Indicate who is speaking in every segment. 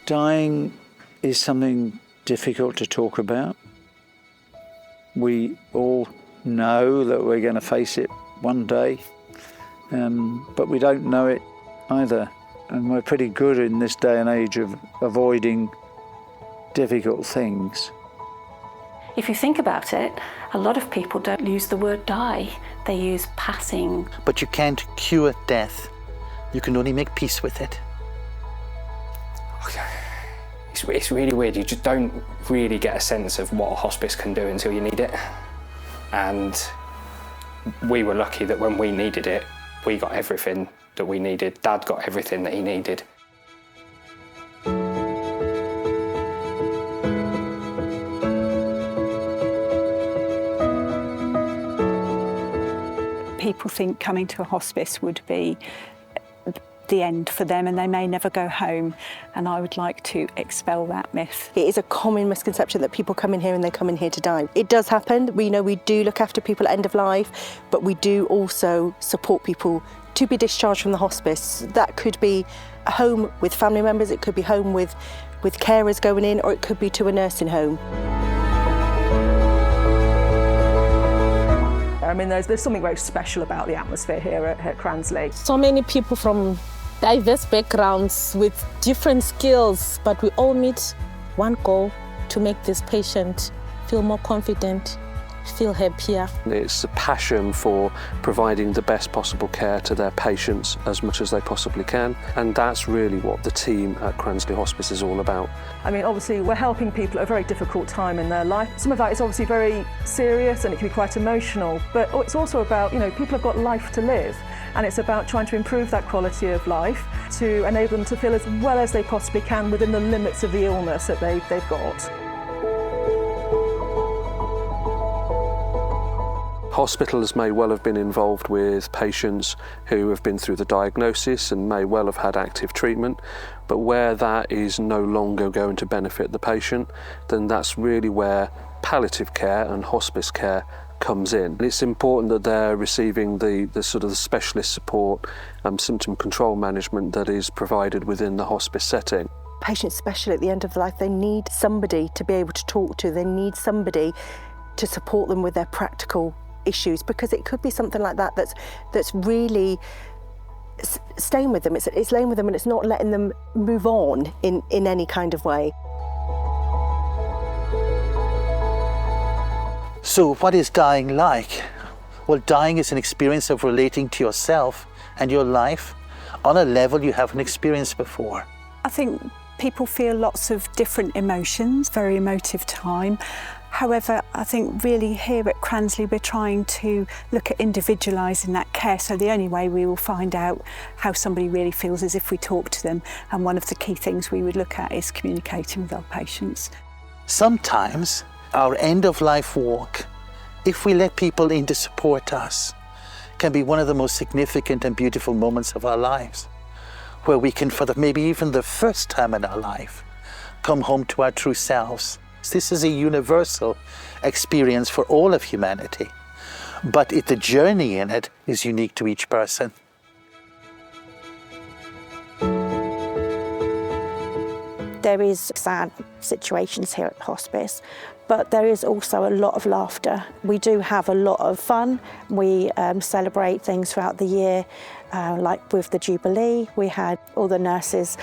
Speaker 1: Dying is something difficult to talk about. We all know that we're going to face it one day, but we don't know it either. And we're pretty good in this day and age of avoiding difficult things.
Speaker 2: If you think about it, a lot of people don't use the word die, they use passing.
Speaker 3: But you can't cure death. You can only make peace with it.
Speaker 4: It's really weird. You just don't really get a sense of what a hospice can do until you need it. And we were lucky that when we needed it, we got everything that we needed. Dad got everything that he needed.
Speaker 5: People think coming to a hospice would be the end for them and they may never go home, and I would like to expel that myth.
Speaker 6: It is a common misconception that people come in here and they come in here to die. It does happen. We know we do look after people at end of life, but we do also support people to be discharged from the hospice. That could be a home with family members, it could be home with carers going in, or it could be to a nursing home.
Speaker 7: I mean, there's something very special about the atmosphere here at Cransley.
Speaker 8: So many people from diverse backgrounds with different skills, but we all meet one goal: to make this patient feel more confident, feel happier.
Speaker 9: It's a passion for providing the best possible care to their patients as much as they possibly can, and that's really what the team at Cransley Hospice is all about.
Speaker 7: I mean, obviously we're helping people at a very difficult time in their life. Some of that is obviously very serious and it can be quite emotional, but it's also about, people have got life to live, and it's about trying to improve that quality of life to enable them to feel as well as they possibly can within the limits of the illness that they've got.
Speaker 9: Hospitals may well have been involved with patients who have been through the diagnosis and may well have had active treatment, but where that is no longer going to benefit the patient, then that's really where palliative care and hospice care comes in. And it's important that they're receiving the sort of the specialist support and symptom control management that is provided within the hospice setting.
Speaker 6: Patients, especially at the end of their life, they need somebody to be able to talk to. They need somebody to support them with their practical issues, because it could be something like that that's really staying with them. It's laying with them and it's not letting them move on in any kind of way.
Speaker 3: So what is dying like? Well, dying is an experience of relating to yourself and your life on a level you haven't experienced before.
Speaker 5: I think people feel lots of different emotions, very emotive time. However, I think really here at Cransley we're trying to look at individualising that care, so the only way we will find out how somebody really feels is if we talk to them, and one of the key things we would look at is communicating with our patients.
Speaker 3: Sometimes our end-of-life walk, if we let people in to support us, can be one of the most significant and beautiful moments of our lives, where we can, for maybe even the first time in our life, come home to our true selves. This is a universal experience for all of humanity, but the journey in it is unique to each person.
Speaker 10: There is sad situations here at hospice, but there is also a lot of laughter. We do have a lot of fun. We celebrate things throughout the year, like with the Jubilee. We had all the nurses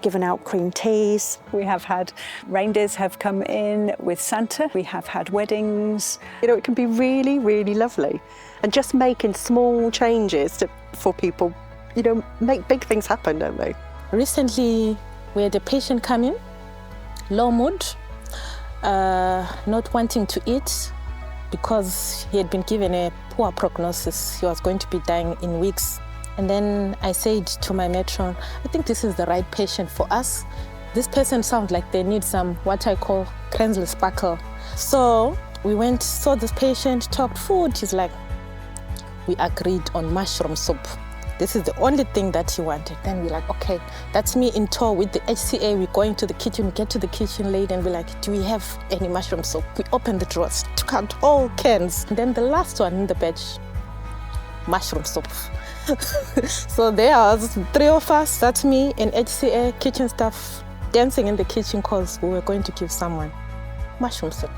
Speaker 10: giving out cream teas.
Speaker 5: We have had reindeers have come in with Santa. We have had weddings.
Speaker 6: It can be really, really lovely. And just making small changes for people, make big things happen, don't they?
Speaker 8: Recently, we had a patient come in, low mood, not wanting to eat because he had been given a poor prognosis. He was going to be dying in weeks. And then I said to my matron, I think this is the right patient for us. This person sounds like they need some, what I call Cransley sparkle. So we went, saw this patient, talked food. He's like, we agreed on mushroom soup. This is the only thing that he wanted. Then we're like, okay, that's me in tow with the HCA. We're going to the kitchen, get to the kitchen lady, and we're like, do we have any mushroom soup? We opened the drawers, took out all cans. And then the last one in the batch, mushroom soup. So there was 3 of us, that's me and HCA, kitchen staff, dancing in the kitchen because we were going to give someone mushroom soup.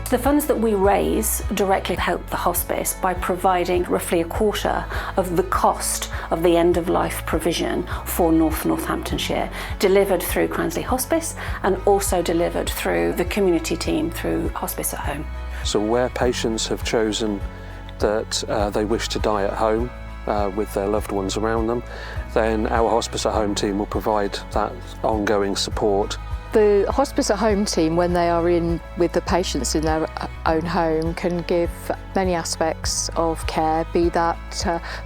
Speaker 2: The funds that we raise directly help the hospice by providing roughly a quarter of the cost of the end-of-life provision for North Northamptonshire, delivered through Cransley Hospice and also delivered through the community team through Hospice at Home.
Speaker 9: So where patients have chosen that they wish to die at home with their loved ones around them, then our Hospice at Home team will provide that ongoing support.
Speaker 11: The Hospice at Home team, when they are in with the patients in their own home, can give many aspects of care, be that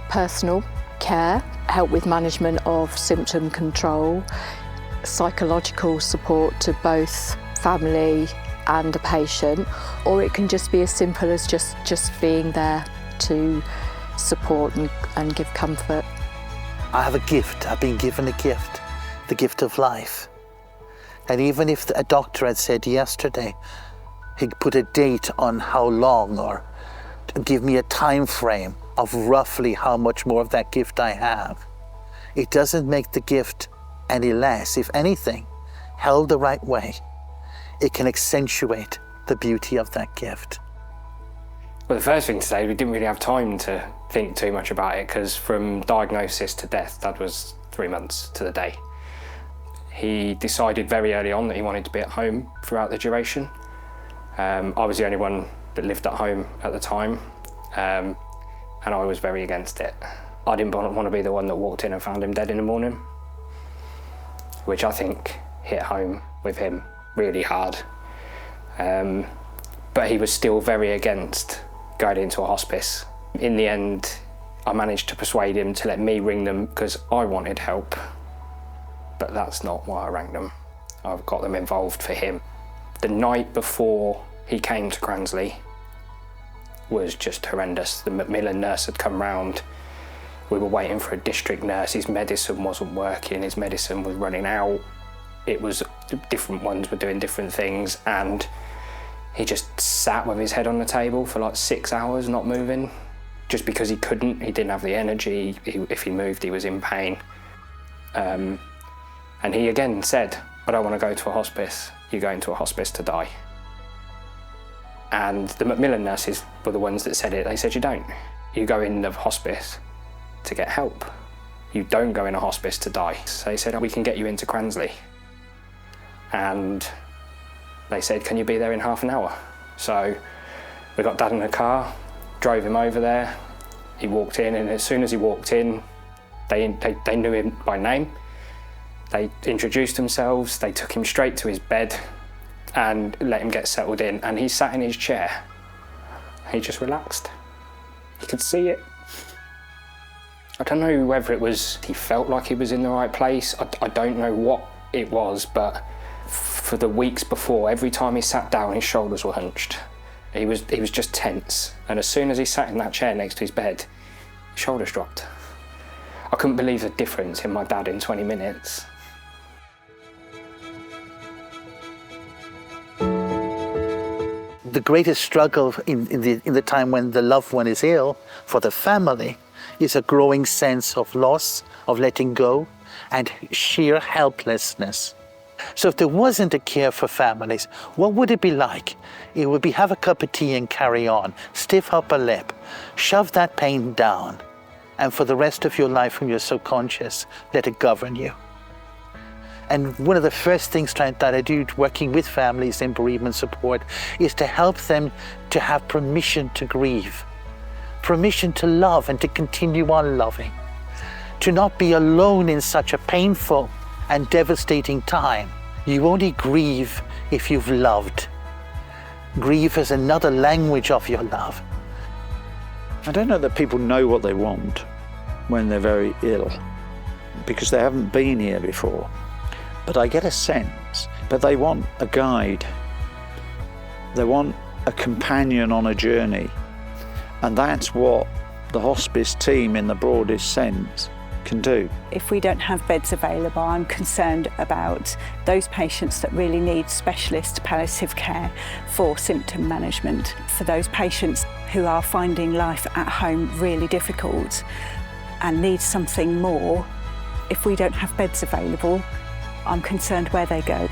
Speaker 11: personal care, help with management of symptom control, psychological support to both family and the patient, or it can just be as simple as just being there to support and give comfort.
Speaker 3: I have a gift, I've been given a gift, the gift of life. And even if a doctor had said yesterday, he'd put a date on how long or give me a time frame of roughly how much more of that gift I have, it doesn't make the gift any less. If anything, held the right way, it can accentuate the beauty of that gift.
Speaker 4: Well, the first thing to say, we didn't really have time to think too much about it because from diagnosis to death, Dad was 3 months to the day. He decided very early on that he wanted to be at home throughout the duration. I was the only one that lived at home at the time, and I was very against it. I didn't want to be the one that walked in and found him dead in the morning, which I think hit home with him really hard. But he was still very against going into a hospice. In the end, I managed to persuade him to let me ring them because I wanted help. But that's not why I rang them. I've got them involved for him. The night before he came to Cransley was just horrendous. The Macmillan nurse had come round. We were waiting for a district nurse. His medicine wasn't working. His medicine was running out. It was different ones were doing different things, and he just sat with his head on the table for like 6 hours, not moving, just because he couldn't. He didn't have the energy. If he moved, he was in pain. And he again said, I don't want to go to a hospice. You're going to a hospice to die. And the Macmillan nurses were the ones that said it. They said, you don't. You go in the hospice to get help. You don't go in a hospice to die. So they said, we can get you into Cransley. And they said, can you be there in half an hour? So we got Dad in a car, drove him over there. He walked in, and as soon as he walked in, they knew him by name. They introduced themselves, they took him straight to his bed and let him get settled in, and he sat in his chair. He just relaxed. You could see it. I don't know whether it was he felt like he was in the right place. I don't know what it was, but for the weeks before, every time he sat down, his shoulders were hunched. He was just tense, and as soon as he sat in that chair next to his bed, his shoulders dropped. I couldn't believe the difference in my dad in 20 minutes.
Speaker 3: The greatest struggle in the time when the loved one is ill for the family is a growing sense of loss, of letting go, and sheer helplessness. So if there wasn't a care for families, what would it be like? It would be have a cup of tea and carry on, stiff upper lip, shove that pain down, and for the rest of your life when you're so conscious, let it govern you. And one of the first things that I do working with families in bereavement support is to help them to have permission to grieve, permission to love and to continue on loving, to not be alone in such a painful and devastating time. You only grieve if you've loved. Grieve is another language of your love.
Speaker 1: I don't know that people know what they want when they're very ill, because they haven't been here before. But I get a sense that they want a guide. They want a companion on a journey. And that's what the hospice team in the broadest sense can do.
Speaker 5: If we don't have beds available, I'm concerned about those patients that really need specialist palliative care for symptom management. For those patients who are finding life at home really difficult, and need something more, if we don't have beds available, I'm concerned where they go.